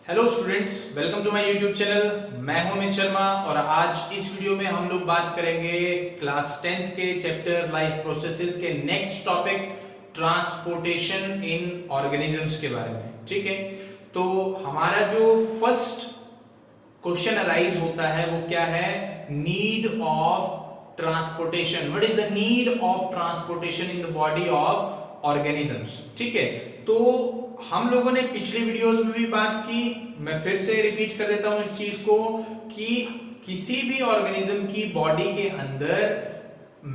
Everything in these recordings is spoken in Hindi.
Hello students, welcome to my YouTube channel. मैं हूं अमित शर्मा और आज इस वीडियो में हम लोग बात करेंगे क्लास 10th के चैप्टर लाइफ प्रोसेसेस के नेक्स्ट टॉपिक ट्रांसपोर्टेशन इन ऑर्गेनिजम्स के बारे में। ठीक है, तो हमारा जो फर्स्ट क्वेश्चन अराइज होता है वो क्या है? Need of transportation. What is the need of transportation in the body of organisms. ठीक है, तो हम लोगों ने पिछली वीडियोस में भी बात की, मैं फिर से रिपीट कर देता हूं इस चीज को कि किसी भी ऑर्गेनिज्म की बॉडी के अंदर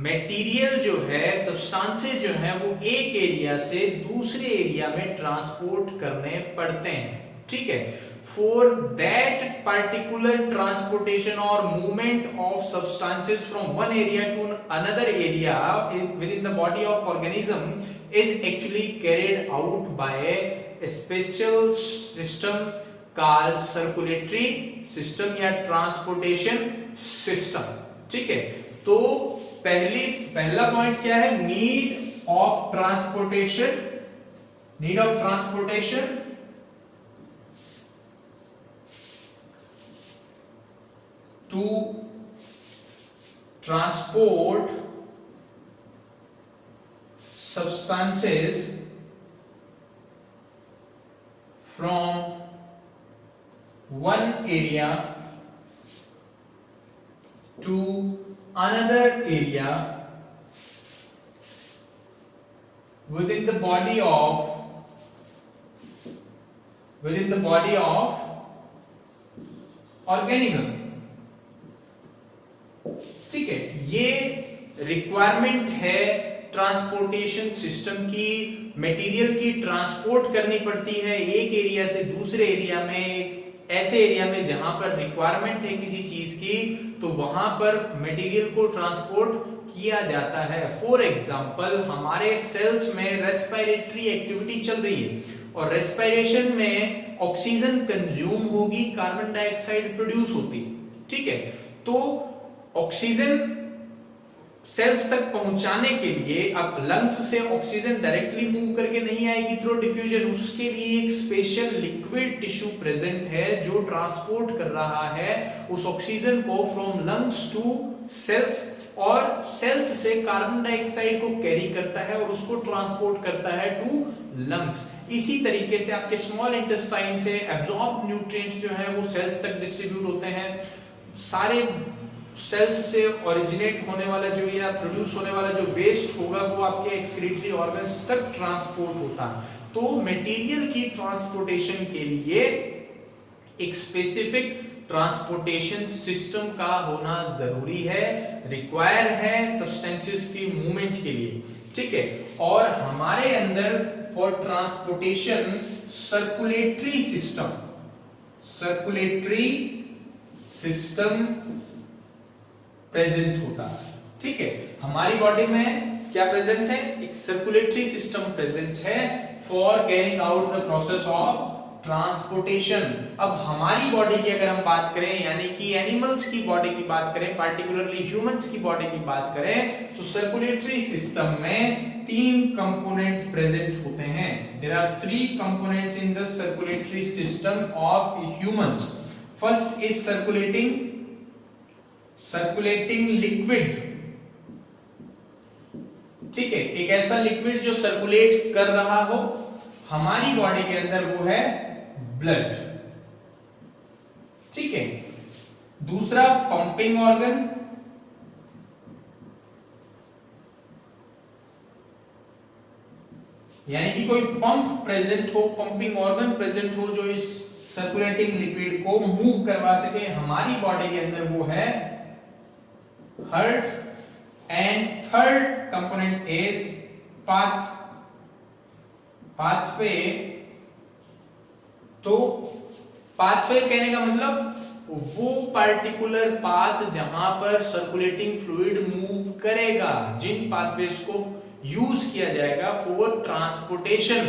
मटेरियल जो है, सब्सटेंसेस जो है, वो एक एरिया से दूसरे एरिया में ट्रांसपोर्ट करने पड़ते हैं। ठीक है, फॉर दैट पर्टिकुलर ट्रांसपोर्टेशन और movement of substances from one area to another area within the body of organism is actually carried out by a special system called circulatory system या transportation system। ठीक है, तो पहला पॉइंट क्या है? Need of transportation. Need of transportation to transport substances from one area to another area within the body of organism। ठीक है, ये रिक्वायरमेंट है ट्रांसपोर्टेशन सिस्टम की। मटेरियल की ट्रांसपोर्ट करनी पड़ती है एक एरिया से दूसरे एरिया में, एक ऐसे एरिया में जहां पर रिक्वायरमेंट है किसी चीज की, तो वहां पर मटेरियल को ट्रांसपोर्ट किया जाता है। फॉर एग्जांपल, हमारे सेल्स में रेस्पिरेटरी एक्टिविटी चल रही है और रेस्पिरेशन में ऑक्सीजन कंज्यूम होगी, कार्बन डाइऑक्साइड प्रोड्यूस होती है। ठीक है, तो ऑक्सीजन सेल्स तक पहुंचाने के लिए अब लंग्स से ऑक्सीजन डायरेक्टली मूव करके नहीं आएगी थ्रू डिफ्यूजन, उसके लिए एक स्पेशल लिक्विड टिश्यू प्रेजेंट है जो ट्रांसपोर्ट कर रहा है उस ऑक्सीजन को फ्रॉम लंग्स टू सेल्स, और सेल्स से कार्बन डाइऑक्साइड को कैरी करता है और उसको ट्रांसपोर्ट करता है टू लंग्स। इसी तरीके से आपके स्मॉल इंटेस्टाइन से एब्जॉर्ब न्यूट्रिएंट्स जो है वो सेल्स तक डिस्ट्रीब्यूट होते हैं। सारे सेल्स से ओरिजिनेट होने वाला जो या प्रोड्यूस होने वाला जो वेस्ट होगा वो आपके एक्सक्रीटरी ऑर्गन्स तक ट्रांसपोर्ट होता है। तो मटेरियल की ट्रांसपोर्टेशन के लिए एक स्पेसिफिक ट्रांसपोर्टेशन सिस्टम का होना जरूरी है, रिक्वायर है सब्सटेंसेस की मूवमेंट के लिए। ठीक है, और हमारे अंदर for transportation circulatory system present होता है। ठीक है, हमारी बॉडी में क्या प्रेजेंट है? एक सर्कुलेटरी सिस्टम प्रेजेंट है for carrying out the process of transportation. अब हमारी बॉडी की अगर हम बात करें, यानी कि एनिमल्स की बॉडी की बात करें, पार्टिकुलरली ह्यूमंस की बॉडी की बात करें, तो सर्कुलेटरी सिस्टम में 3 कंपोनेंट प्रेजेंट होते हैं। There are 3 components in the circulatory system of humans. First is circulating liquid. ठीक है, एक ऐसा लिक्विड जो सर्कुलेट कर रहा हो हमारी बॉडी के अंदर, वो है ब्लड। ठीक है, दूसरा पंपिंग ऑर्गन, यानी कि कोई पंप प्रेजेंट हो, पंपिंग ऑर्गन प्रेजेंट हो जो इस सर्कुलेटिंग लिक्विड को मूव करवा सके हमारी बॉडी के अंदर, वो है heart. And third component is pathway. तो पाथवे कहने का मतलब वो पार्टिकुलर पाथ जहां पर सर्कुलेटिंग फ्लूइड मूव करेगा, जिन पाथवेज को यूज किया जाएगा फॉर ट्रांसपोर्टेशन।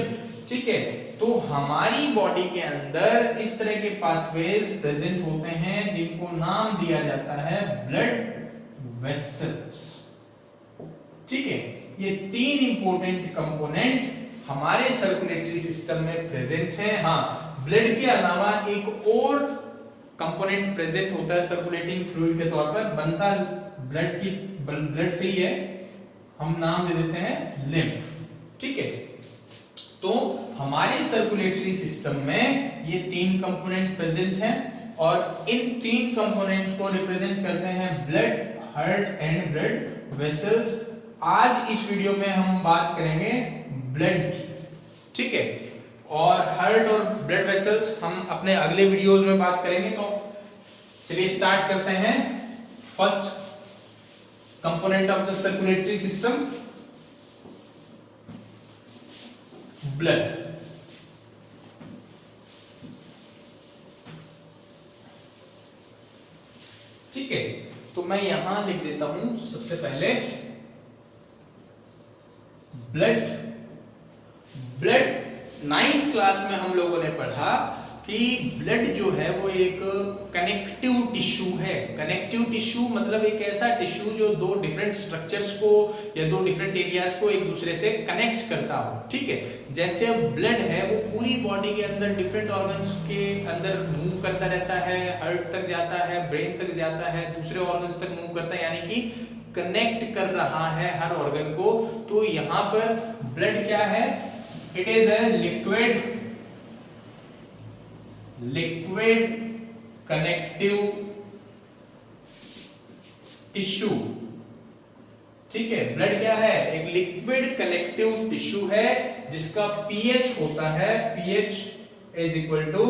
ठीक है, तो हमारी बॉडी के अंदर इस तरह के पाथवेज प्रेजेंट होते हैं जिनको नाम दिया जाता है ब्लड वेसल्स। ठीक है, ये 3 इंपॉर्टेंट कंपोनेंट हमारे सर्कुलेटरी सिस्टम में प्रेजेंट है। हाँ, ब्लड के अलावा एक और कंपोनेंट प्रेजेंट होता है सर्कुलेटिंग फ्लूइड के तौर पर, बनता ब्लड से ही है, हम नाम दे देते हैं लिम्फ। ठीक है, तो हमारे सर्कुलेटरी सिस्टम में ये 3 कंपोनेंट प्रेजेंट हैं और इन 3 कंपोनेंट को रिप्रेजेंट करते हैं blood, heart and blood vessels. आज इस वीडियो में हम बात करेंगे ब्लड की। ठीक है, और हार्ट और ब्लड वेसल्स हम अपने अगले वीडियोस में बात करेंगे। तो चलिए स्टार्ट करते हैं। First component of the circulatory system, blood. ठीक है, तो मैं यहां लिख देता हूं सबसे पहले ब्लड। ब्लड 9th क्लास में हम लोगों ने पढ़ा कि ब्लड जो है वो एक कनेक्टिव टिश्यू है। कनेक्टिव टिश्यू मतलब एक ऐसा टिश्यू जो 2 डिफरेंट स्ट्रक्चर्स को या 2 डिफरेंट एरियाज को एक दूसरे से कनेक्ट करता हो। ठीक है, जैसे अब ब्लड है वो पूरी बॉडी के अंदर डिफरेंट ऑर्गन्स के अंदर मूव करता रहता है, हार्ट तक जाता है, ब्रेन तक जाता है, दूसरे ऑर्गन्स तक मूव करता है, यानी कि कनेक्ट कर रहा है हर ऑर्गन को। तो यहां पर ब्लड क्या है? It is a liquid connective tissue. ठीक है, ब्लड क्या है? एक लिक्विड कनेक्टिव टिश्यू है जिसका पीएच होता है, pH is equal to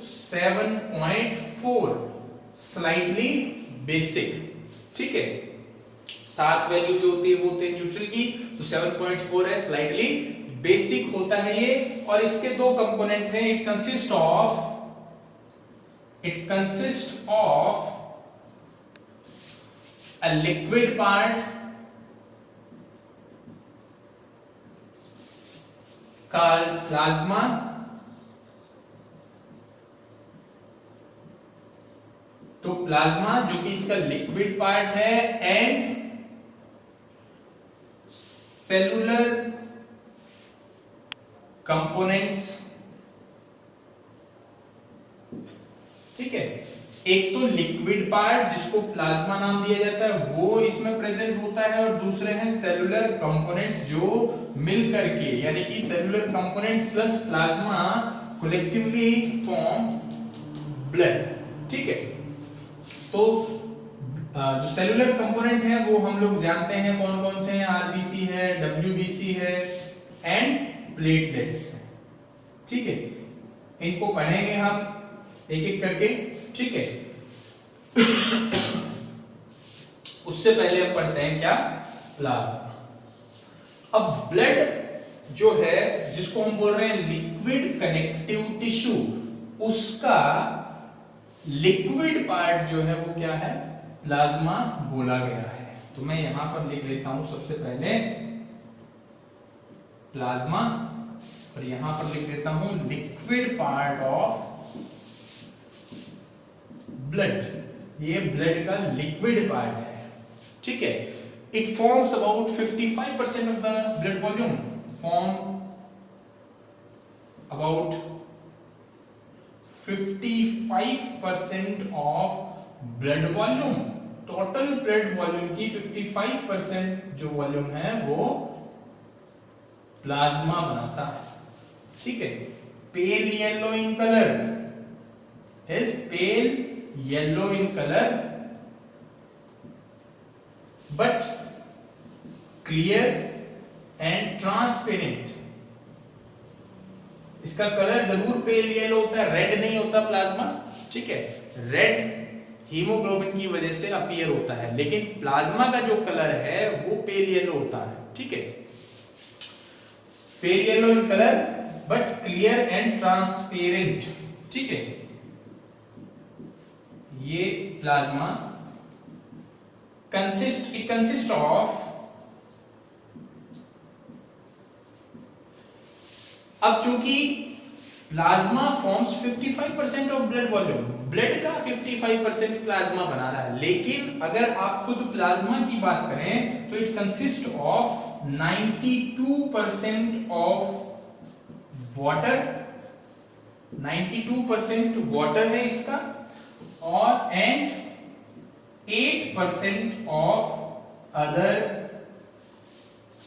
7.4, slightly basic. ठीक है, 7 वैल्यू जो होती है वो होती है न्यूट्रल की, तो 7.4 है, स्लाइटली बेसिक होता है ये। और इसके 2 कंपोनेंट हैं। It consist of a liquid part called plasma तो प्लाज्मा जो कि इसका लिक्विड पार्ट है, एंड सेलुलर कंपोनेंट्स। ठीक है, एक तो लिक्विड पार्ट जिसको प्लाज्मा नाम दिया जाता है वो इसमें प्रेजेंट होता है, और दूसरे हैं सेलुलर कंपोनेंट्स जो मिल करके, यानी कि cellular component plus plasma collectively form blood. ठीक है, तो जो सेलुलर कंपोनेंट है वो हम लोग जानते हैं कौन कौन से हैं। आरबीसी है, डब्ल्यूबीसी है एंड प्लेटलेट्स है। ठीक है, इनको पढ़ेंगे हम एक एक करके। ठीक है, उससे पहले हम पढ़ते हैं क्या? प्लाज्मा। अब ब्लड जो है जिसको हम बोल रहे हैं लिक्विड कनेक्टिव टिश्यू, उसका लिक्विड पार्ट जो है वो क्या है? प्लाज्मा बोला गया है। तो मैं यहां पर लिख लेता हूं सबसे पहले प्लाज्मा, और यहां पर लिख देता हूं लिक्विड पार्ट ऑफ ब्लड। ये ब्लड का लिक्विड पार्ट है। ठीक है, it forms about 55% of the blood volume, form about 55% of blood volume. Total blood volume की 55% जो वॉल्यूम है वो प्लाज्मा बनाता है। ठीक है, pale yellow in colour, is pale yellow in colour but clear and transparent. इसका कलर जरूर पेल येलो होता है, रेड नहीं होता प्लाज्मा। ठीक है, रेड हीमोग्लोबिन की वजह से अपीयर होता है, लेकिन प्लाज्मा का जो कलर है वो पेल येलो होता है। ठीक है, pale yellow in colour but clear and transparent. ठीक है, ये प्लाज्मा कंसिस्ट ऑफ, अब चूंकि plasma forms 55% of blood volume, blood का 55% प्लाज्मा बना रहा है, लेकिन अगर आप खुद प्लाज्मा की बात करें तो it consist of 92% of water 92% water है इसका, और and 8% of other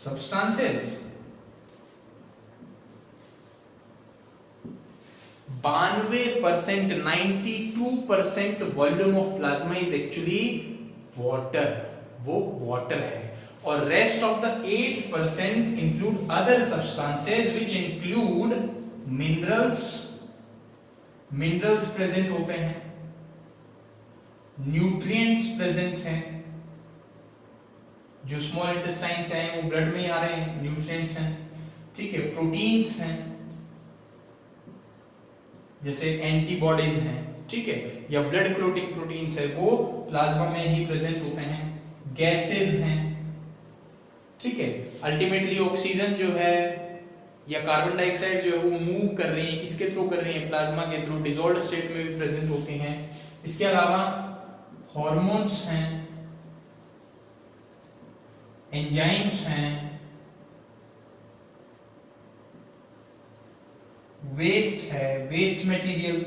substances. 92%, 92% volume of plasma is actually water, वो वाटर है। और rest of the 8% include other substances which include minerals, minerals present होते हैं, न्यूट्रिएंट्स प्रेजेंट हैं, जो स्मॉल इंटेस्टाइन्स हैं वो ब्लड में ही आ रहे हैं, न्यूट्रिएंट्स हैं, ठीक है, प्रोटीन्स हैं जैसे एंटीबॉडीज हैं, ठीक है, या ब्लड क्लोटिंग प्रोटीन्स है वो प्लाज्मा में ही प्रेजेंट होते हैं, गैसेस हैं, ठीक है, अल्टीमेटली ऑक्सीजन जो है या कार्बन डाइऑक्साइड जो है वो मूव कर रही है, किसके थ्रू कर रही है, प्लाज्मा के थ्रू, डिसॉल्व्ड स्टेट में भी प्रेजेंट होते हैं। इसके अलावा हार्मोन्स हैं, एंजाइम्स हैं, वेस्ट है, वेस्ट मटेरियल,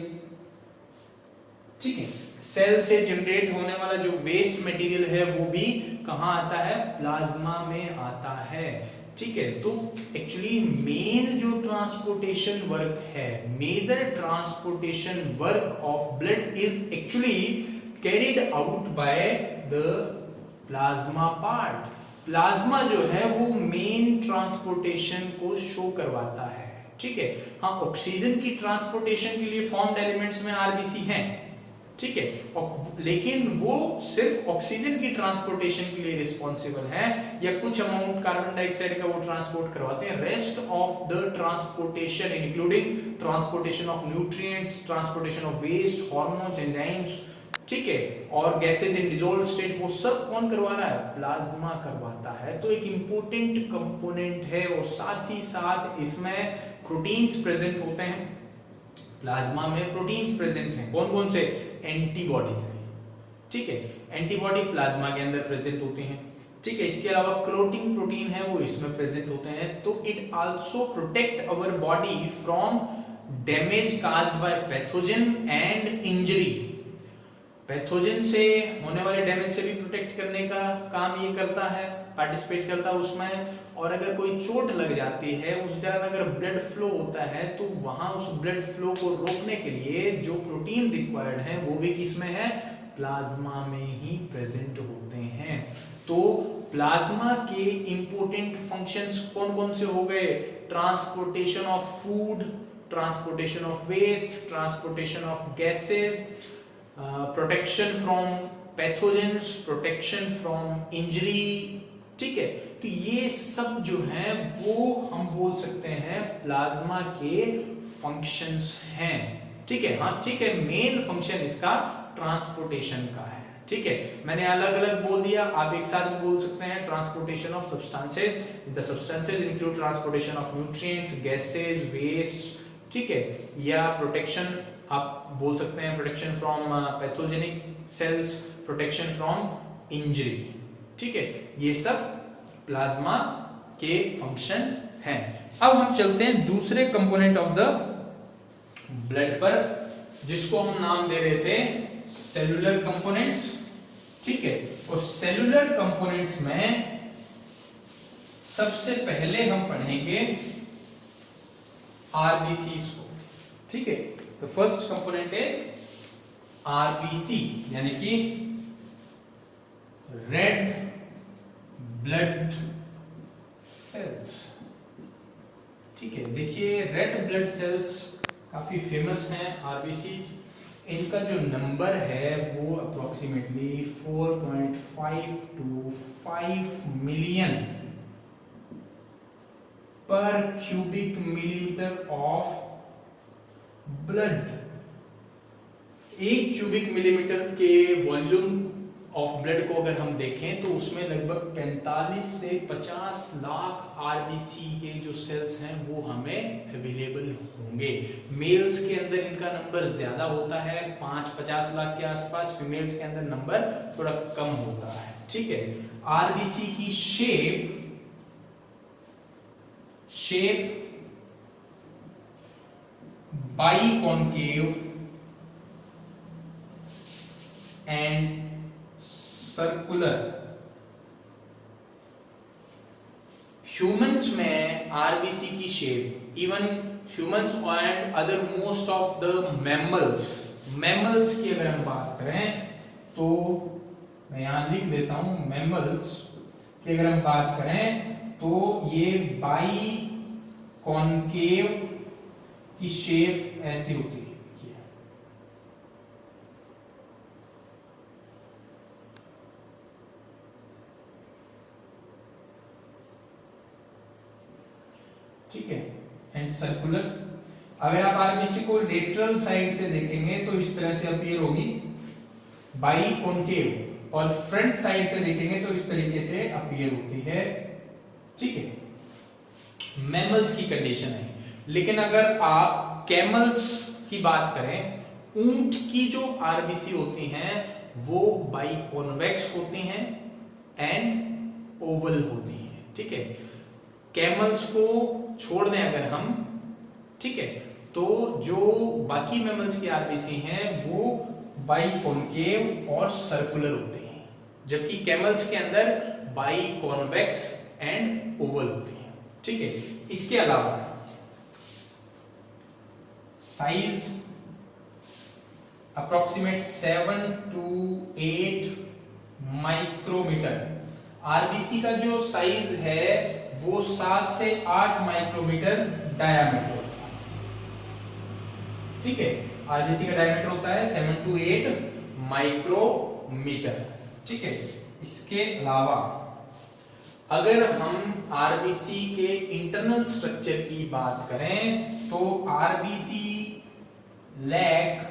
ठीक है, सेल से जनरेट होने वाला जो वेस्ट मटेरियल है वो भी कहां आता है, प्लाज्मा में आता है, ठीक है। तो एक्चुअली मेन जो ट्रांसपोर्टेशन वर्क है, major transportation work of blood is actually carried out by the plasma part. Plasma जो है वो मेन ट्रांसपोर्टेशन को शो करवाता है, ठीक है। हाँ, ऑक्सीजन की ट्रांसपोर्टेशन के लिए फॉर्म्ड एलिमेंट्स में आरबीसी हैं, ठीक है, लेकिन वो सिर्फ ऑक्सीजन की ट्रांसपोर्टेशन के लिए रिस्पॉन्सिबल है, या कुछ अमाउंट कार्बन डाइऑक्साइड का वो ट्रांसपोर्ट करवाते हैं। Rest of the transportation including transportation of nutrients, transportation of waste, hormones, enzymes, ठीक है, और गैसेस इन डिसॉल्व्ड स्टेट, वो सब कौन करवा रहा है, प्लाज्मा करवाता है। तो एक इंपॉर्टेंट कंपोनेंट है, और साथ ही साथ इसमें प्रोटीन्स प्रेजेंट होते हैं, प्लाज्मा में प्रोटीन्स प्रेजेंट हैं, कौन कौन से, एंटीबॉडीज हैं, ठीक है, एंटीबॉडी प्लाज्मा के अंदर प्रेजेंट होते हैं, ठीक है। इसके अलावा क्लोटिंग प्रोटीन है वो इसमें प्रेजेंट होते हैं। तो it also protect our body from damage caused by pathogen and injury. Pathogen से होने वाले डैमेज से भी प्रोटेक्ट करने का काम ये करता है, पार्टिसिपेट करता है उसमें। और अगर कोई चोट लग जाती है, उस दौरान अगर ब्लड फ्लो होता है, तो वहां उस ब्लड फ्लो को रोकने के लिए जो प्रोटीन रिक्वायर्ड है वो भी किसमें है, प्लाज्मा में ही प्रेजेंट होते हैं। तो प्लाज्मा के इंपॉर्टेंट फंक्शंस कौन कौन से हो गए, transportation of food, transportation of waste, transportation of gases, protection from pathogens, protection from injury, ठीक है। तो ये सब जो है वो हम बोल सकते हैं प्लाज्मा के फंक्शंस हैं, ठीक है। हाँ, ठीक है, मेन फंक्शन इसका ट्रांसपोर्टेशन का है, ठीक है। मैंने अलग अलग बोल दिया, आप एक साथ भी बोल सकते हैं, transportation of substances, the substances include transportation of nutrients, gases, waste, ठीक है, या प्रोटेक्शन आप बोल सकते हैं, protection from pathogenic cells, protection from injury, ठीक है। ये सब प्लाज्मा के फंक्शन हैं। अब हम चलते हैं दूसरे कंपोनेंट ऑफ द ब्लड पर, जिसको हम नाम दे रहे थे सेलुलर कंपोनेंट्स, ठीक है। और सेलुलर कंपोनेंट्स में सबसे पहले हम पढ़ेंगे आरबीसी को, ठीक है। The first component is RBC, यानी कि रेड ब्लड सेल्स, ठीक है। देखिए, रेड ब्लड सेल्स काफी फेमस हैं आरबीसी। इनका जो नंबर है वो अप्रोक्सीमेटली 4.5 to 5 मिलियन पर cubic millimetre of blood. 1 cubic millimetre के वॉल्यूम ऑफ ब्लड को अगर हम देखें तो उसमें लगभग 45 से 50 लाख आरबीसी के जो सेल्स हैं वो हमें अवेलेबल होंगे। मेल्स के अंदर इनका नंबर ज्यादा होता है, 50 लाख के आसपास। फीमेल्स के अंदर नंबर थोड़ा कम होता है, ठीक है। आरबीसी की शेप बाइकॉन्केव एंड सर्कुलर। ह्यूमंस में आरबीसी की shape, even humans and other most of the mammals की अगर हम बात करें तो मैं यहां लिख देता हूं, मैमल्स की अगर हम बात करें तो ये बाई कॉन्केव की शेप ऐसी होती है। देखिए ठीक है, एंड सर्कुलर। अगर आप आरबीसी को लेटरल साइड से देखेंगे तो इस तरह से अपीयर होगी बाई कॉन्केव, और फ्रंट साइड से देखेंगे तो इस तरीके से अपीयर होती है। ठीक है, मैमल्स की कंडीशन है। लेकिन अगर आप कैमल्स की बात करें, ऊंट की जो आरबीसी होती हैं वो बाई कॉन्वेक्स होती हैं एंड ओवल होती हैं। ठीक है, कैमल्स को छोड़ दें अगर हम, ठीक है, तो जो बाकी मैमल्स की आरबीसी हैं वो बाई कॉन्केव और सर्कुलर होते हैं, जबकि कैमल्स के अंदर बाई कॉन्वेक्स एंड ओवल होती है। ठीक है, इसके अलावा size approximate 7 to 8 micrometre. RBC का जो साइज है वो 7 से 8 माइक्रोमीटर डायामीटर होता है। ठीक है, आरबीसी का डायमीटर होता है 7 to 8 माइक्रोमीटर। ठीक है, इसके अलावा अगर हम आरबीसी के इंटरनल स्ट्रक्चर की बात करें तो आरबीसी लैक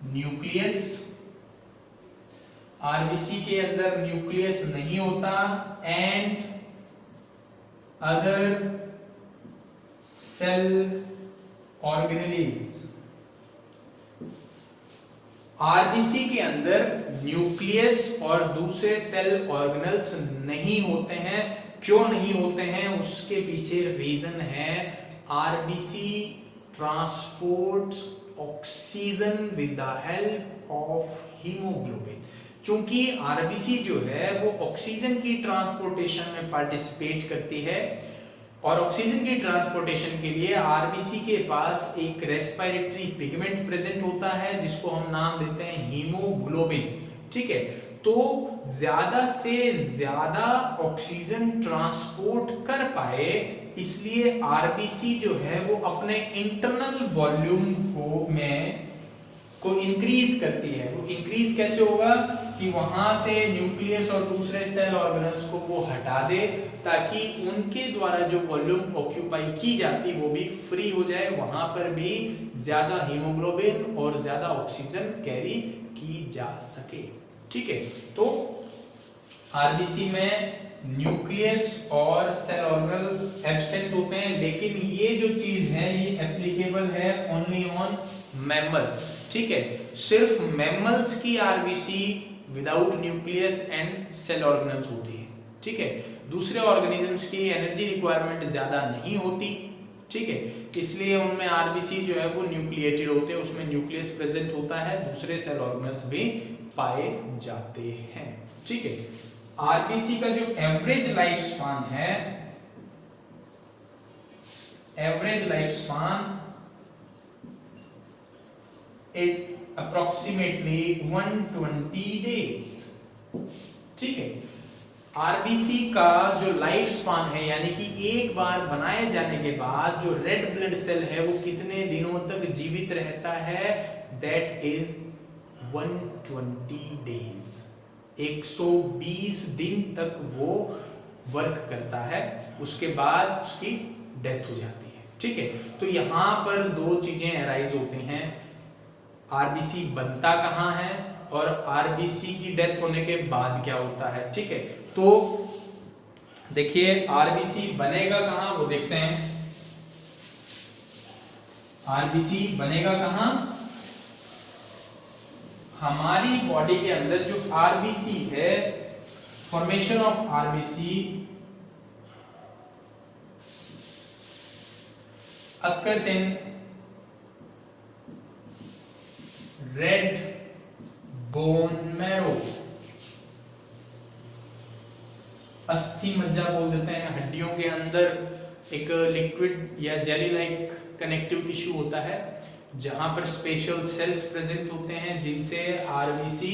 न्यूक्लियस। आरबीसी के अंदर न्यूक्लियस नहीं होता and other cell organelles. RBC के अंदर न्यूक्लियस और दूसरे सेल ऑर्गेनल्स नहीं होते हैं। क्यों नहीं होते हैं, उसके पीछे रीजन है RBC transport oxygen with the help of haemoglobin. चूंकि आरबीसी जो है वो ऑक्सीजन की ट्रांसपोर्टेशन में पार्टिसिपेट करती है, और ऑक्सीजन की ट्रांसपोर्टेशन के लिए आरबीसी के पास एक रेस्पिरेटरी पिगमेंट प्रेजेंट होता है जिसको हम नाम देते हैं हीमोग्लोबिन। ठीक है, तो ज्यादा से ज्यादा ऑक्सीजन ट्रांसपोर्ट कर पाए इसलिए आरबीसी जो है वो अपने इंटरनल वॉल्यूम को इंक्रीज करती है। वो इंक्रीज कैसे होगा कि वहां से न्यूक्लियस और दूसरे सेल ऑर्गेनल्स को वो हटा दे ताकि उनके द्वारा जो वॉल्यूम ऑक्यूपाई की जाती वो भी फ्री हो जाए, वहां पर भी ज्यादा हीमोग्लोबिन और ज्यादा ऑक्सीजन कैरी की जा सके। ठीक है, तो आरबीसी में न्यूक्लियस और सेल ऑर्गेनल एब्सेंट होते हैं, लेकिन ये जो चीज है ये एप्लीकेबल है ओनली ऑन मैमल्स। ठीक है, सिर्फ मैमल्स की RBC without nucleus and cell organelles होती है। ठीक है, दूसरे ऑर्गेनिजम्स की एनर्जी रिक्वायरमेंट ज्यादा नहीं होती। ठीक है, इसलिए उनमें आरबीसी जो है वो न्यूक्लिएटेड होते हैं, उसमें न्यूक्लियस प्रेजेंट होता है, दूसरे सेल ऑर्गेनल्स भी पाए जाते हैं। ठीक है, आरबीसी का जो एवरेज लाइफ स्पान है, average life span is approximately 120 days। ठीक है, आरबीसी का जो लाइफ स्पान है यानी कि एक बार बनाए जाने के बाद जो रेड ब्लड सेल है वो कितने दिनों तक जीवित रहता है, दैट इज 120 डेज। 120 दिन तक वो वर्क करता है, उसके बाद उसकी डेथ हो जाती है। ठीक है, तो यहां पर दो चीजें अराइज होती हैं, आरबीसी बनता कहां है और आरबीसी की डेथ होने के बाद क्या होता है। ठीक है, तो देखिए आरबीसी बनेगा कहां वो देखते हैं। आरबीसी बनेगा कहां, हमारी बॉडी के अंदर जो आरबीसी है, formation of RBC occurs in red bone marrow, अस्थि मज्जा बोल देते हैं। हड्डियों के अंदर एक लिक्विड या जेली लाइक कनेक्टिव टिश्यू होता है जहां पर स्पेशल सेल्स प्रेजेंट होते हैं जिनसे आरबीसी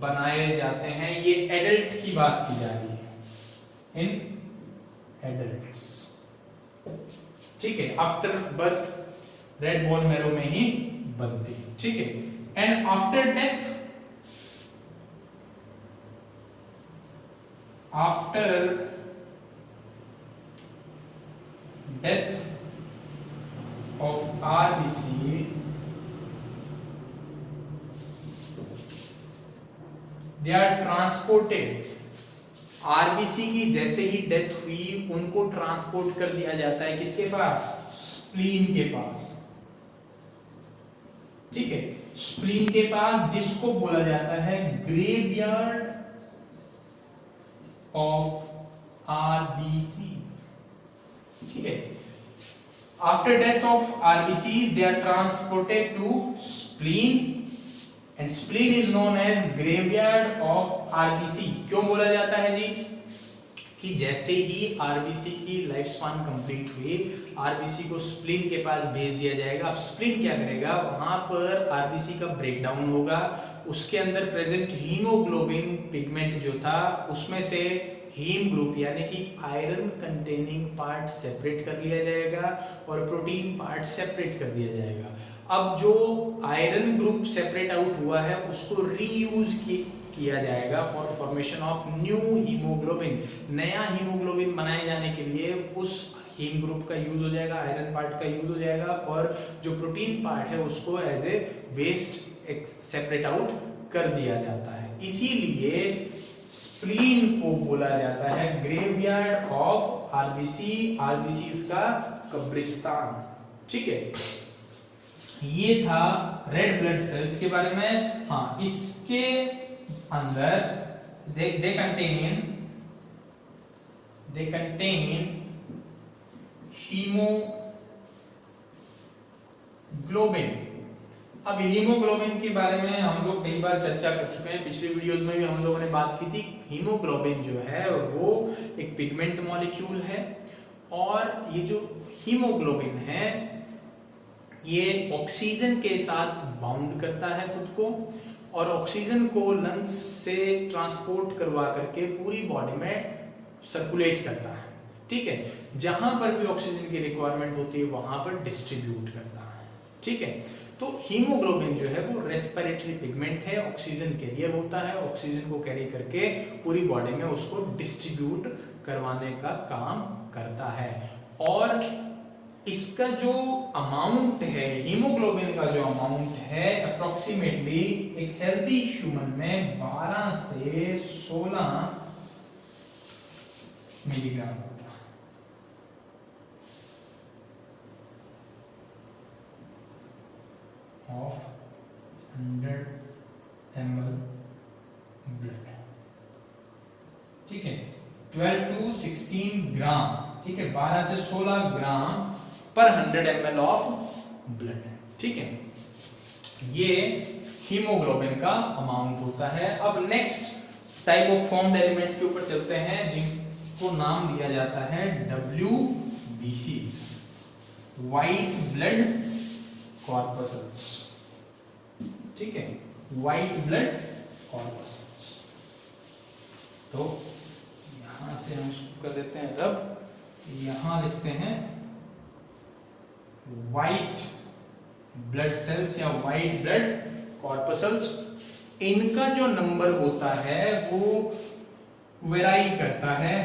बनाए जाते हैं। ये एडल्ट की बात की जा रही है, इन एडल्ट्स, ठीक है। After birth red bone marrow में ही बनती है, ठीक है। And after death, after death of RBC, they are transported। RBC की जैसे ही डेथ हुई उनको ट्रांसपोर्ट कर दिया जाता है किसके पास? स्प्लीन के पास, ठीक है। स्प्लीन के पास, जिसको बोला जाता है ग्रेवयार्ड ऑफ आरबीसीज, ठीक है। After death of RBCs, they are transported to spleen, and spleen is known as graveyard of RBC। क्यों बोला जाता है जी? कि जैसे ही आरबीसी की लाइफ स्पान कंप्लीट हुई, आरबीसी को स्प्लीन के पास भेज दिया जाएगा। अब स्प्लीन क्या करेगा? वहां पर आरबीसी का ब्रेकडाउन होगा, उसके अंदर प्रेजेंट हीमोग्लोबिन पिगमेंट जो था उसमें से हीम ग्रुप यानी कि आयरन कंटेनिंग पार्ट सेपरेट कर लिया जाएगा और प्रोटीन पार्ट सेपरेट कर दिया जाएगा। अब जो आयरन ग्रुप सेपरेट आउट हुआ है उसको रीयूज किया जाएगा for formation of new haemoglobin. नया हीमोग्लोबिन बनाए जाने के लिए उस हीम ग्रुप का यूज हो जाएगा, आयरन पार्ट का यूज हो जाएगा, और जो प्रोटीन पार्ट है उसको as a waste separate out कर दिया जाता है। इसीलिए स्प्लीन को बोला जाता है ग्रेवयार्ड ऑफ आरबीसी, आरबीसी इसका कब्रिस्तान, ठीक है। ये था रेड ब्लड सेल्स के बारे में। हाँ, इसके अंदर दे कंटेन हीमोग्लोबिन। अब हीमोग्लोबिन के बारे में हम लोग कई बार चर्चा कर चुके हैं, पिछले वीडियोस में भी हम लोगों ने बात की थी। हीमोग्लोबिन जो है वो एक पिगमेंट मॉलिक्यूल है, और ये जो हीमोग्लोबिन है ये ऑक्सीजन के साथ बाउंड करता है खुद को, और ऑक्सीजन को लंग्स से ट्रांसपोर्ट करवा करके पूरी बॉडी में सर्कुलेट करता है, ठीक है। जहां पर भी ऑक्सीजन की रिक्वायरमेंट होती है वहां पर डिस्ट्रीब्यूट करता है, ठीक है। तो हीमोग्लोबिन जो है वो रेस्पिरेटरी पिगमेंट है, ऑक्सीजन कैरियर होता है, ऑक्सीजन को कैरी करके पूरी बॉडी में उसको डिस्ट्रीब्यूट करवाने का काम करता है। और इसका जो अमाउंट है, हीमोग्लोबिन का जो अमाउंट है अप्रोक्सीमेटली एक हेल्दी ह्यूमन में 12 से 16 मिलीग्राम होता है। ऑफ 100 ml ब्लड, ठीक है। 12 to 16 ग्राम, ठीक है। 12 से 16 ग्राम पर 100 ml ऑफ ब्लड, ठीक है। ये हीमोग्लोबिन का अमाउंट होता है। अब next type of formed elements के ऊपर चलते हैं जिनको नाम दिया जाता है WBCs, व्हाइट ब्लड कॉर्पसल्स, ठीक है। व्हाइट ब्लड कॉर्पसल्स, तो यहां से हम इसको कर देते हैं रब, यहां लिखते हैं व्हाइट ब्लड सेल्स या व्हाइट ब्लड कॉर्पसल्स। इनका जो नंबर होता है वो वेराई करता है,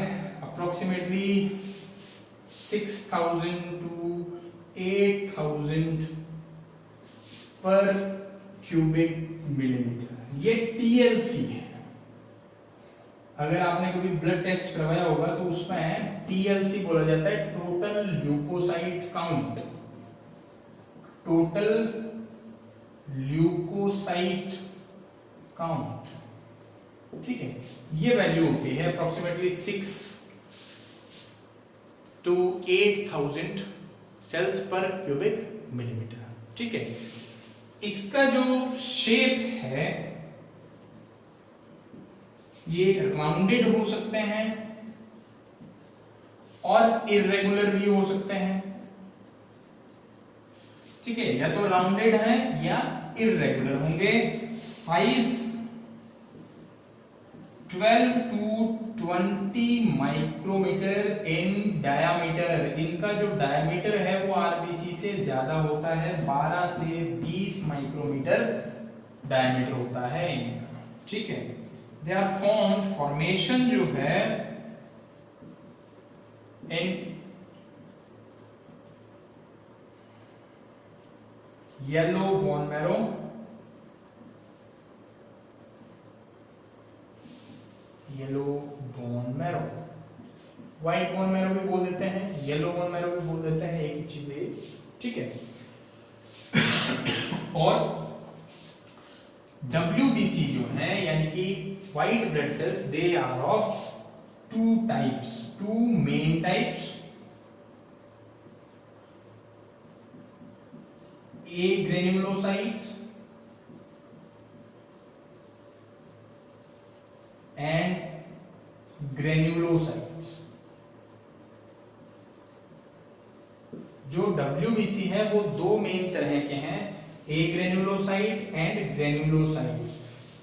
अप्रोक्सीमेटली 6000 to 8000 पर क्यूबिक मिलीमीटर। ये टीएलसी है। अगर आपने कभी ब्लड टेस्ट करवाया होगा तो उसमें टीएलसी बोला जाता है, total leucocyte count, total leucocyte count, ठीक है। ये वैल्यू होती है अप्रोक्सीमेटली 6 to 8000 सेल्स पर क्यूबिक मिलीमीटर, ठीक है। इसका जो शेप है ये राउंडेड हो सकते हैं और इर्रेगुलर भी हो सकते हैं। ठीक है, या तो राउंडेड है या इर्रेगुलर होंगे। Size 12 to 20 micrometre in diameter. इनका जो डायमीटर है वो आरबीसी से ज्यादा होता है, 12 से 20 माइक्रोमीटर डायमीटर होता है इनका। ठीक है, दे आर फॉर्म्ड, फॉर्मेशन जो है in yellow bone marrow, yellow bone marrow, white bone marrow भी बोल देते हैं, येलो बोन मैरो भी बोल देते हैं, एक ही चीज है। ठीक है, और WBC जो है यानी कि white blood cells, they are of two types, two main types. A granulocytes and granulocytes। जो WBC है वो दो मेन तरह के हैं, A granulocyte and granulocytes,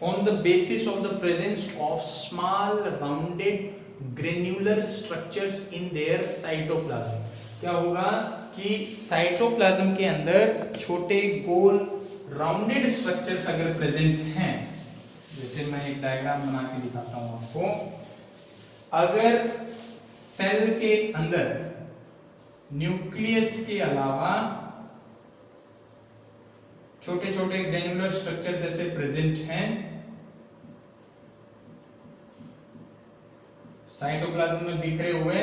on the basis of the presence of small rounded granular structures in their cytoplasm। क्या होगा कि साइटोप्लाज्म के अंदर छोटे गोल राउंडेड स्ट्रक्चर्स अगर प्रेजेंट हैं, जैसे मैं एक डायग्राम बना के दिखाता हूं आपको। अगर सेल के अंदर न्यूक्लियस के अलावा छोटे छोटे ग्रेन्युलर स्ट्रक्चर्स ऐसे प्रेजेंट हैं साइटोप्लाज्म में बिखरे हुए,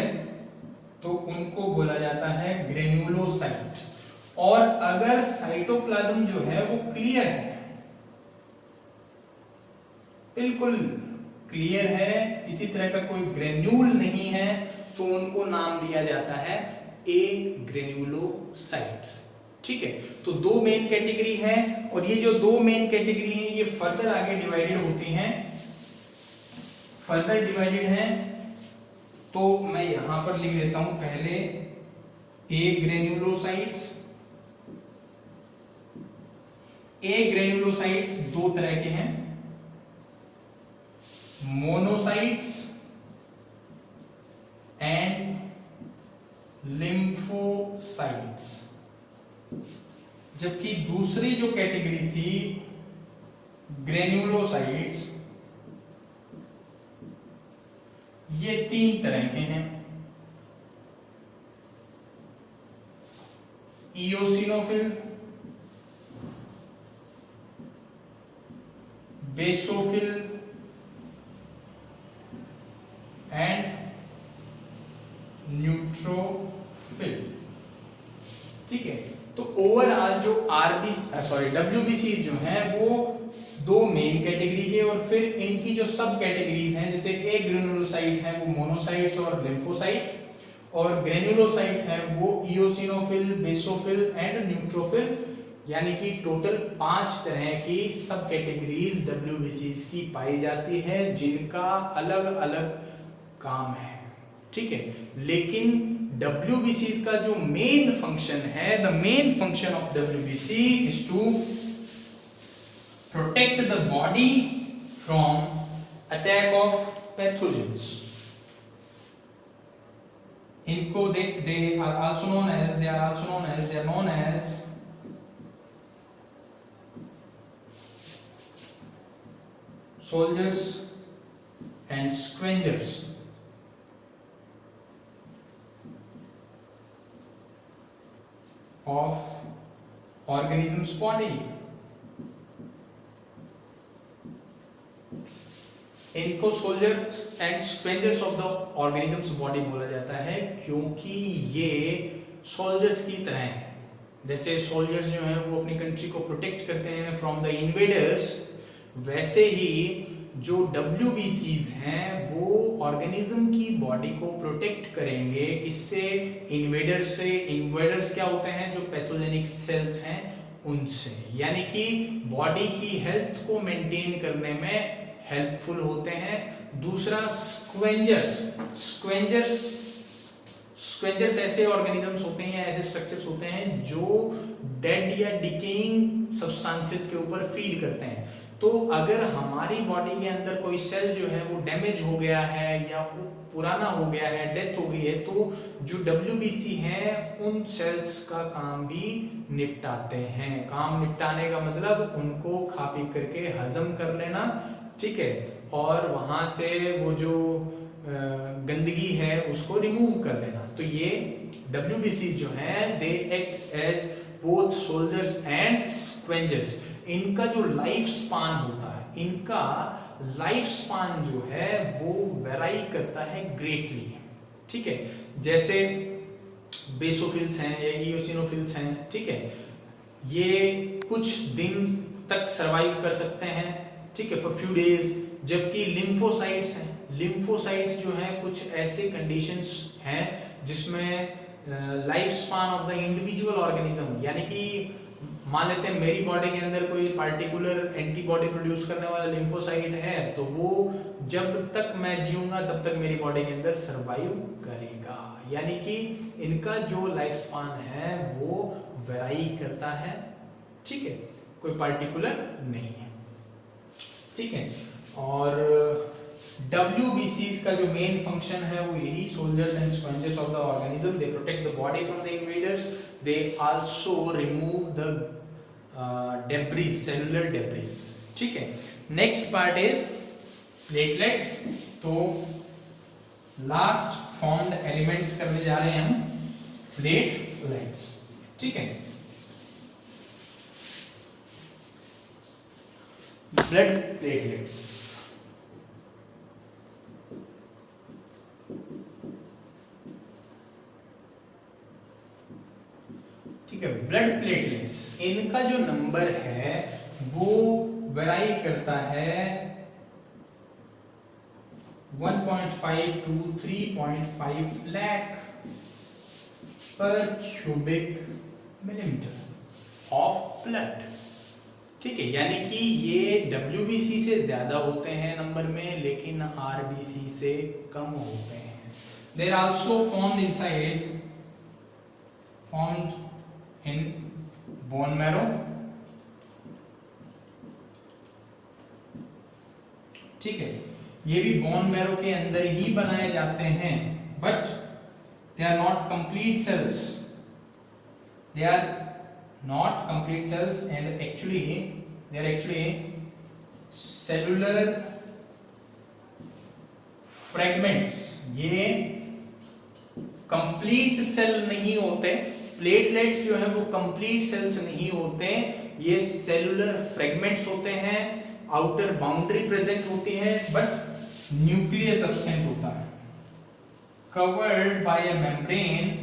तो उनको बोला जाता है ग्रेन्युलोसाइट। और अगर साइटोप्लाज्म जो है वो क्लियर है, बिल्कुल क्लियर है, इसी तरह का कोई ग्रेन्यूल नहीं है, तो उनको नाम दिया जाता है ए ग्रेन्युलोसाइट्स। ठीक है, तो दो मेन कैटेगरी है, और ये जो दो मेन कैटेगरी हैं ये फर्दर आगे डिवाइडेड होती हैं, फर्दर डिवाइडेड हैं। तो मैं यहां पर लिख देता हूं पहले ए ग्रेन्युलोसाइट्स। ए ग्रेन्युलोसाइट्स दो तरह के हैं, मोनोसाइट्स एंड लिम्फोसाइट्स। जबकि दूसरी जो कैटेगरी थी ग्रेन्युलोसाइट्स, ये तीन तरह के हैं, इयोसिनोफिल, बेसोफिल एंड न्यूट्रोफिल। ठीक है, तो ओवरऑल जो WBC जो है वो दो मेन कैटेगरी के, और फिर इनकी जो सब कैटेगरीज हैं, जैसे एक ग्रेनुलोसाइट है वो मोनोसाइट्स और लिम्फोसाइट, और ग्रेनुलोसाइट है वो इयोसिनोफिल, बेसोफिल एंड न्यूट्रोफिल, यानी कि टोटल 5 तरह की सब कैटेगरीज WBCs की पाई जाती है, जिनका अलग अलग काम है। ठीक है, लेकिन WBCs का जो मेन फंक्शन है, the main function of WBC is to protect the body from attack of pathogens. इनको they are also known as soldiers and scavengers of organism's body। इनको soldiers and scavengers of the organisms body बोला जाता है, क्योंकि ये सोल्जर्स की तरह हैं। जैसे सोल्जर्स जो हैं वो अपनी कंट्री को प्रोटेक्ट करते हैं फ्रॉम द इन्वेडर्स, वैसे ही जो WBCs हैं वो ऑर्गेनिज्म की बॉडी को प्रोटेक्ट करेंगे, किससे? इन्वेडर्स से। इन्वेडर्स क्या होते हैं? जो पैथोजेनिक सेल्स हैं उनसे, यानी कि बॉडी की हेल्थ को मेंटेन करने में हेल्पफुल होते हैं। दूसरा स्क्वेंजर्स ऐसे ऑर्गेनिजम्स होते हैं, ऐसे स्ट्रक्चर्स होते हैं जो डेड या डिकेइंग सब्सटेंसेस के ऊपर फीड करते हैं। तो अगर हमारी बॉडी के अंदर कोई सेल जो है वो डैमेज हो गया है या पुराना हो गया है, डेथ हो गई है, तो जो WBC है उन सेल्स का काम भी निपटाते हैं। काम निपटाने का मतलब उनको खा पी करके हजम कर लेना, ठीक है, और वहां से वो जो गंदगी है उसको रिमूव कर देना। तो ये WBC जो है they acts as both soldiers and scavengers. इनका जो लाइफ स्पान होता है, इनका लाइफ स्पान जो है वो वेराई करता है ग्रेटली, ठीक है। जैसे बेसोफिल्स हैं या इओसिनोफिल्स हैं, ठीक है, ये कुछ दिन तक सरवाइव कर सकते हैं, ठीक है, फॉर फ्यू डेज। जबकि लिम्फोसाइट्स हैं, लिम्फोसाइट्स जो हैं कुछ ऐसे कंडीशंस हैं जिसमें life span of the individual organism, यानी कि मान लेते हैं मेरी बॉडी के अंदर कोई पार्टिकुलर एंटीबॉडी प्रोड्यूस करने वाला लिम्फोसाइट है, तो वो जब तक मैं जीऊंगा तब तक मेरी बॉडी के अंदर सरवाइव करेगा। यानी कि इनका जो लाइफ स्पान है वो वेराई करता है, ठीक है, कोई पार्टिकुलर नहीं है, ठीक है। और WBCs का जो मेन फंक्शन है वो यही, soldiers and sponges of the organism, they protect the body from the invaders, they also remove the debris, cellular debris, ठीक है। Next part is platelets. तो लास्ट फॉर्म्ड एलिमेंट्स करने जा रहे हैं हम, प्लेटलेट्स, ठीक है। ब्लड प्लेटलेट्स, ठीक है। ब्लड प्लेटलेट्स, इनका जो नंबर है वो वेराई करता है 1.5 to 3.5 लाख पर क्यूबिक मिलीमीटर ऑफ ब्लड, ठीक है। यानी कि ये WBC से ज्यादा होते हैं नंबर में, लेकिन RBC से कम होते हैं। They are also formed in bone marrow, ठीक है, ये भी बोन मैरो के अंदर ही बनाए जाते हैं, but they are not complete cells, they are not complete cells and actually they are actually cellular fragments। ये कंप्लीट सेल नहीं होते, प्लेटलेट्स जो है वो कंप्लीट सेल्स नहीं होते, ये सेलुलर फ्रेगमेंट्स होते हैं। आउटर बाउंड्री प्रेजेंट होती है बट न्यूक्लियस एब्सेंट होता है, covered by a membrane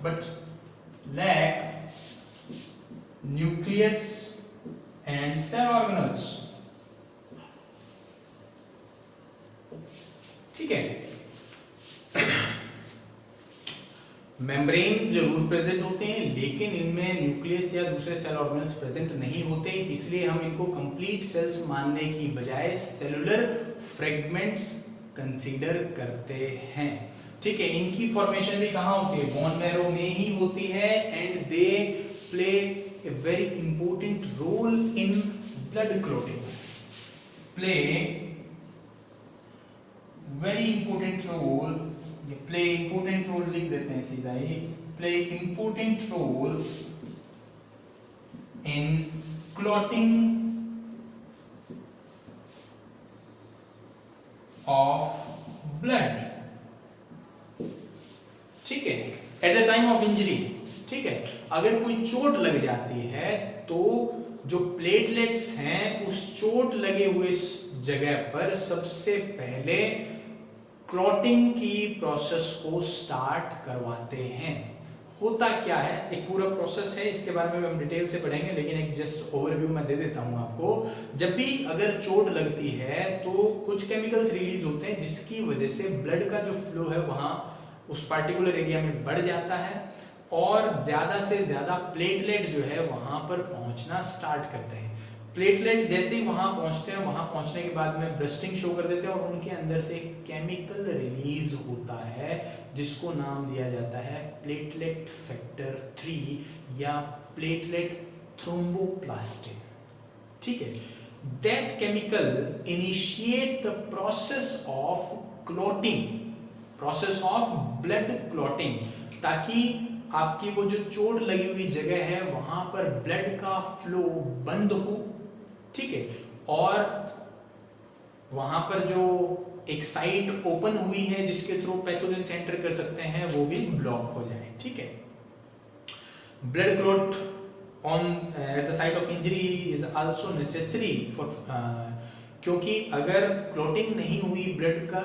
but lack nucleus and cell organelles, ठीक है। मेम्ब्रेन जरूर प्रेजेंट होते हैं, लेकिन इनमें न्यूक्लियस या दूसरे सेल ऑर्गेनल्स प्रेजेंट नहीं होते, इसलिए हम इनको कंप्लीट सेल्स मानने की बजाय सेलुलर फ्रेगमेंट्स कंसीडर करते हैं, ठीक है। इनकी फॉर्मेशन भी कहां होती है, बोन मैरो में ही होती है, and they play a very important role in blood clotting, play very important role, ये प्ले इंपॉर्टेंट रोल लिख देते हैं सीधा ही, play important role in clotting of blood, ठीक है, at the time of injury, ठीक है। अगर कोई चोट लग जाती है तो जो प्लेटलेट्स हैं उस चोट लगे हुए जगह पर सबसे पहले क्लॉटिंग की प्रोसेस को स्टार्ट करवाते हैं। होता क्या है, एक पूरा प्रोसेस है, इसके बारे में हम डिटेल से पढ़ेंगे, लेकिन एक जस्ट ओवरव्यू मैं दे देता हूं आपको। जब भी अगर चोट लगती है तो कुछ केमिकल्स रिलीज होते हैं जिसकी वजह से ब्लड का जो फ्लो है वहां उस पार्टिकुलर एरिया में बढ़ जाता है और ज्यादा से ज्यादा प्लेटलेट जो है वहां पर पहुंचना स्टार्ट करते हैं। प्लेटलेट जैसे ही वहां पहुंचते हैं, वहां पहुंचने के बाद में ब्रस्टिंग शो कर देते हैं और उनके अंदर से केमिकल रिलीज होता है जिसको नाम दिया जाता है प्लेटलेट फैक्टर 3 या प्लेटलेट थ्रोम्बोप्लास्टिन। ठीक है, that chemical initiate the process of clotting, process of blood clotting, ताकि आपकी वो जो चोट लगी हुई जगह है वहां पर ब्लड का फ्लो बंद हो। ठीक है, और वहां पर जो एक साइट ओपन हुई है जिसके थ्रू पैथोजन एंटर कर सकते हैं वो भी ब्लॉक हो जाए। ठीक है, blood clot on at the site of injury is also necessary for, क्योंकि अगर क्लॉटिंग नहीं हुई, ब्लड का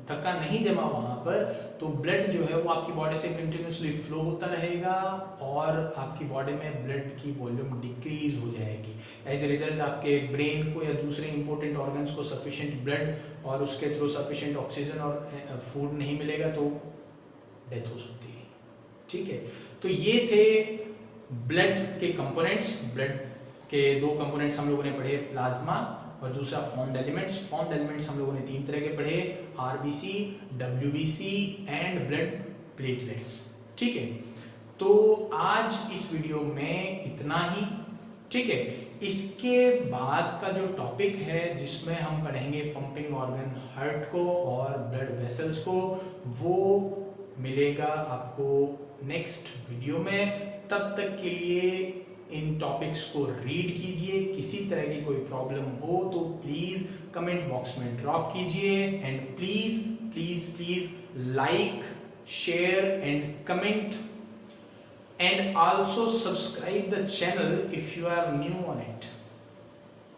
थक्का नहीं जमा वहां पर, तो ब्लड जो है वो आपकी बॉडी से कंटिन्यूसली फ्लो होता रहेगा और आपकी बॉडी में ब्लड की वॉल्यूम डिक्रीज हो जाएगी। एज ए रिजल्ट आपके ब्रेन को या दूसरे इंपॉर्टेंट ऑर्गन्स को सफिशिएंट ब्लड और उसके थ्रू सफिशिएंट ऑक्सीजन और फूड नहीं मिलेगा तो डेथ हो सकती है। ठीक है, तो ये थे ब्लड के कंपोनेंट्स। ब्लड के दो कंपोनेंट्स हम लोगों ने पढ़े, प्लाज्मा और दूसरा फॉर्म्ड एलिमेंट्स। फॉर्म्ड एलिमेंट्स हम लोगों ने 3 तरह के पढ़े, RBC, WBC and blood platelets. ठीक है, तो आज इस वीडियो में इतना ही। ठीक है, इसके बाद का जो टॉपिक है जिसमें हम पढ़ेंगे पंपिंग ऑर्गन हार्ट को और ब्लड वेसल्स को, वो मिलेगा आपको नेक्स्ट वीडियो में। तब तक के लिए इन टॉपिक्स को रीड कीजिए। किसी तरह की कोई प्रॉब्लम हो तो प्लीज कमेंट बॉक्स में ड्रॉप कीजिए and please please please like, share and comment and also subscribe the channel if you are new on it.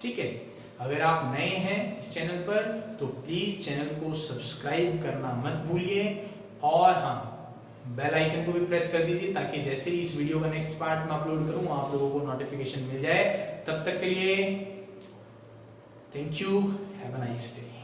ठीक है, अगर आप नए हैं इस चैनल पर तो प्लीज चैनल को सब्सक्राइब करना मत भूलिए और हाँ, बेल आइकन को भी प्रेस कर दीजिए ताकि जैसे ही इस वीडियो का नेक्स्ट पार्ट मैं अपलोड करूं आप लोगों को नोटिफिकेशन मिल जाए। तब तक के लिए thank you, have a nice day.